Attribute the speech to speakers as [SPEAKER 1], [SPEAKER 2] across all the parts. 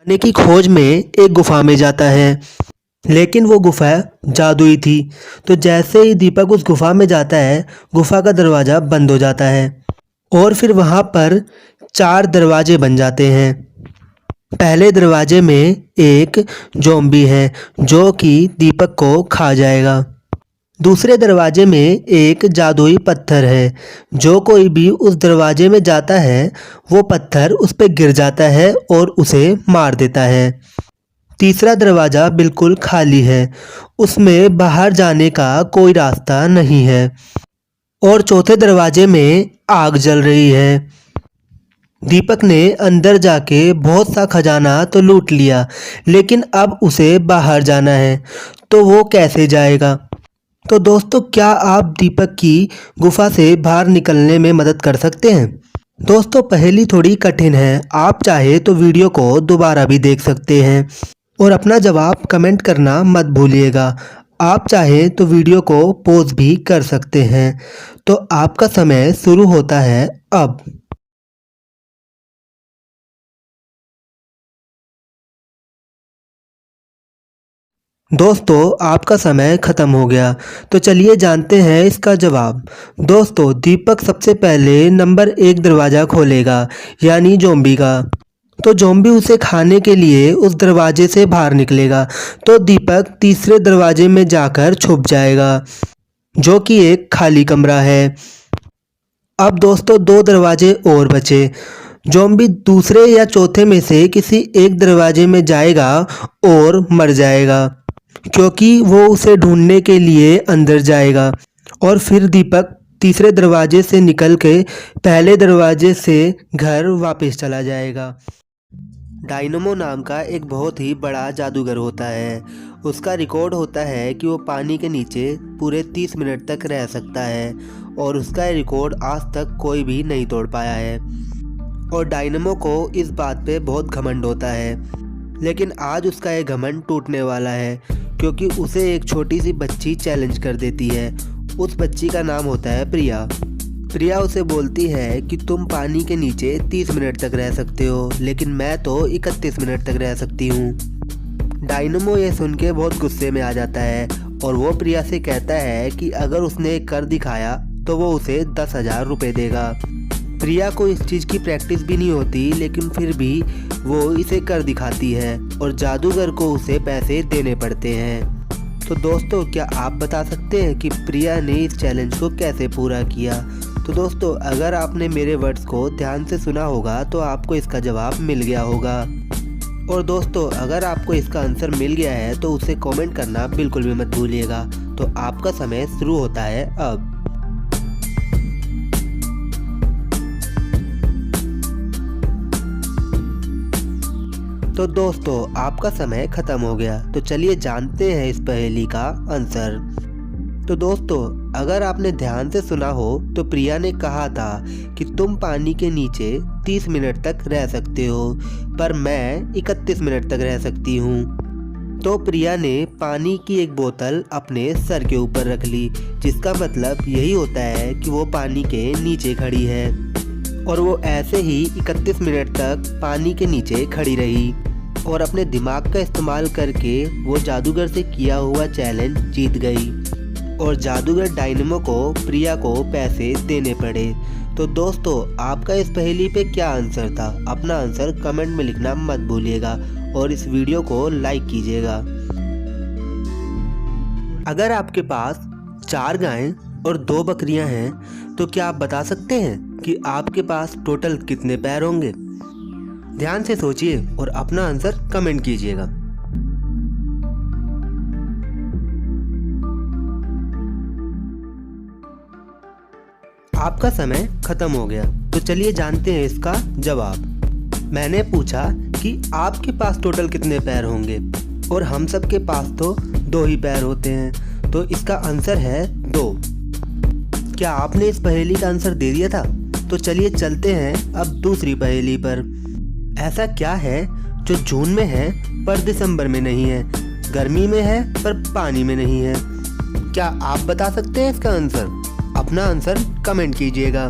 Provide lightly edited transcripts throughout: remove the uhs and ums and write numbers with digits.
[SPEAKER 1] खाने की खोज में एक गुफा में जाता है, लेकिन वो गुफा जादुई थी। तो जैसे ही दीपक उस गुफा में जाता है, गुफा का दरवाज़ा बंद हो जाता है और फिर वहाँ पर 4 दरवाजे बन जाते हैं। पहले दरवाजे में एक ज़ॉम्बी है जो कि दीपक को खा जाएगा। दूसरे दरवाजे में एक जादुई पत्थर है, जो कोई भी उस दरवाजे में जाता है वो पत्थर उस पे गिर जाता है और उसे मार देता है। तीसरा दरवाज़ा बिल्कुल खाली है, उसमें बाहर जाने का कोई रास्ता नहीं है। और चौथे दरवाजे में आग जल रही है। दीपक ने अंदर जाके बहुत सा खजाना तो लूट लिया, लेकिन अब उसे बाहर जाना है, तो वो कैसे जाएगा? तो दोस्तों, क्या आप दीपक की गुफा से बाहर निकलने में मदद कर सकते हैं? दोस्तों, पहेली थोड़ी कठिन है, आप चाहे तो वीडियो को दोबारा भी देख सकते हैं और अपना जवाब कमेंट करना मत भूलिएगा। आप चाहे तो वीडियो को पॉज भी कर सकते हैं। तो आपका समय शुरू होता है अब। दोस्तों, आपका समय ख़त्म हो गया, तो चलिए जानते हैं इसका जवाब। दोस्तों, दीपक सबसे पहले नंबर 1 दरवाज़ा खोलेगा, यानी ज़ॉम्बी का। तो ज़ॉम्बी उसे खाने के लिए उस दरवाजे से बाहर निकलेगा, तो दीपक तीसरे दरवाजे में जाकर छुप जाएगा, जो कि एक खाली कमरा है। अब दोस्तों, 2 दरवाजे और बचे। ज़ॉम्बी दूसरे या चौथे में से किसी एक दरवाजे में जाएगा और मर जाएगा, क्योंकि वो उसे ढूंढने के लिए अंदर जाएगा। और फिर दीपक तीसरे दरवाजे से निकल के पहले दरवाजे से घर वापस चला जाएगा। डायनमो नाम का एक बहुत ही बड़ा जादूगर होता है। उसका रिकॉर्ड होता है कि वो पानी के नीचे पूरे 30 मिनट तक रह सकता है, और उसका रिकॉर्ड आज तक कोई भी नहीं तोड़ पाया है। और डायनमो को इस बात पे बहुत घमंड होता है, लेकिन आज उसका ये घमंड टूटने वाला है, क्योंकि उसे एक छोटी सी बच्ची चैलेंज कर देती है। उस बच्ची का नाम होता है प्रिया। प्रिया उसे बोलती है कि तुम पानी के नीचे 30 मिनट तक रह सकते हो, लेकिन मैं तो 31 मिनट तक रह सकती हूँ। डायनमो ये सुन के बहुत गुस्से में आ जाता है और वो प्रिया से कहता है कि अगर उसने कर दिखाया तो वो उसे 10,000 रुपये देगा। प्रिया को इस चीज़ की प्रैक्टिस भी नहीं होती, लेकिन फिर भी वो इसे कर दिखाती है और जादूगर को उसे पैसे देने पड़ते हैं। तो दोस्तों, क्या आप बता सकते हैं कि प्रिया ने इस चैलेंज को कैसे पूरा किया? तो दोस्तों, अगर आपने मेरे वर्ड्स को ध्यान से सुना होगा तो आपको इसका जवाब मिल गया होगा। और दोस्तों, अगर आपको इसका आंसर मिल गया है तो उसे कमेंट करना बिल्कुल भी मत भूलिएगा। तो आपका समय शुरू होता है अब। तो दोस्तों, आपका समय ख़त्म हो गया, तो चलिए जानते हैं इस पहेली का आंसर। तो दोस्तों, अगर आपने ध्यान से सुना हो तो प्रिया ने कहा था कि तुम पानी के नीचे 30 मिनट तक रह सकते हो, पर मैं 31 मिनट तक रह सकती हूँ। तो प्रिया ने पानी की एक बोतल अपने सर के ऊपर रख ली, जिसका मतलब यही होता है कि वो पानी के नीचे खड़ी है। और वो ऐसे ही 31 मिनट तक पानी के नीचे खड़ी रही और अपने दिमाग का इस्तेमाल करके वो जादूगर से किया हुआ चैलेंज जीत गई, और जादूगर डायनमो को प्रिया को पैसे देने पड़े। तो दोस्तों, आपका इस पहेली पे क्या आंसर था? अपना आंसर कमेंट में लिखना मत भूलिएगा और इस वीडियो को लाइक कीजिएगा। अगर आपके पास 4 गायें और 2 बकरियां हैं तो क्या आप बता सकते हैं कि आपके पास टोटल कितने पैर होंगे? ध्यान से सोचिए और अपना आंसर कमेंट कीजिएगा। आपका समय खत्म हो गया, तो चलिए जानते हैं इसका जवाब। मैंने पूछा कि आपके पास टोटल कितने पैर होंगे, और हम सब के पास तो 2 ही पैर होते हैं, तो इसका आंसर है 2। क्या आपने इस पहेली का आंसर दे दिया था? तो चलिए चलते हैं अब दूसरी पहेली पर। ऐसा क्या है जो जून में है पर दिसंबर में नहीं है, गर्मी में है पर पानी में नहीं है? क्या आप बता सकते हैं इसका आंसर? अपना आंसर कमेंट कीजिएगा।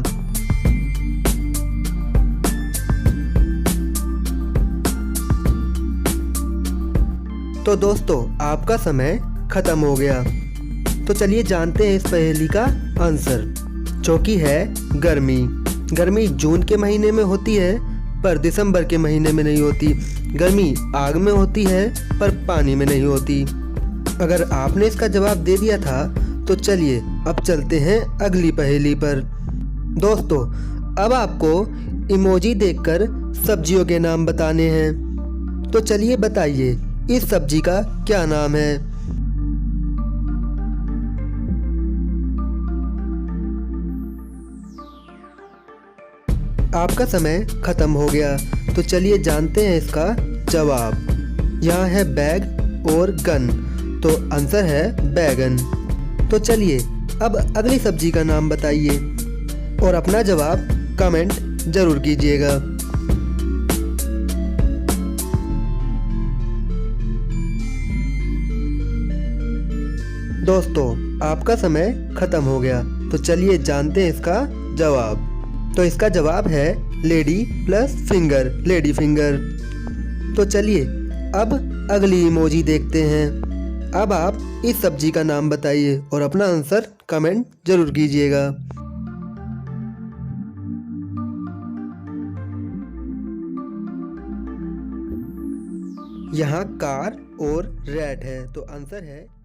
[SPEAKER 1] तो दोस्तों आपका समय खत्म हो गया। तो चलिए जानते हैं इस पहेली का आंसर, जो कि है गर्मी। गर्मी जून के महीने में होती है पर दिसंबर के महीने में नहीं होती। गर्मी आग में होती है पर पानी में नहीं होती। अगर आपने इसका जवाब दे दिया था तो चलिए अब चलते हैं अगली पहेली पर। दोस्तों अब आपको इमोजी देखकर सब्जियों के नाम बताने हैं। तो चलिए बताइए इस सब्जी का क्या नाम है। आपका समय खत्म हो गया। तो चलिए जानते हैं इसका जवाब। यहाँ है बैग और गन, तो आंसर है बैगन। तो चलिए अब अगली सब्जी का नाम बताइए और अपना जवाब कमेंट जरूर कीजिएगा। दोस्तों आपका समय खत्म हो गया। तो चलिए जानते हैं इसका जवाब। तो इसका जवाब है lady plus finger, lady finger. तो चलिए अब अगली इमोजी देखते हैं। अब आप इस सब्जी का नाम बताइए और अपना आंसर कमेंट जरूर कीजिएगा। यहाँ कार और रैट है, तो आंसर है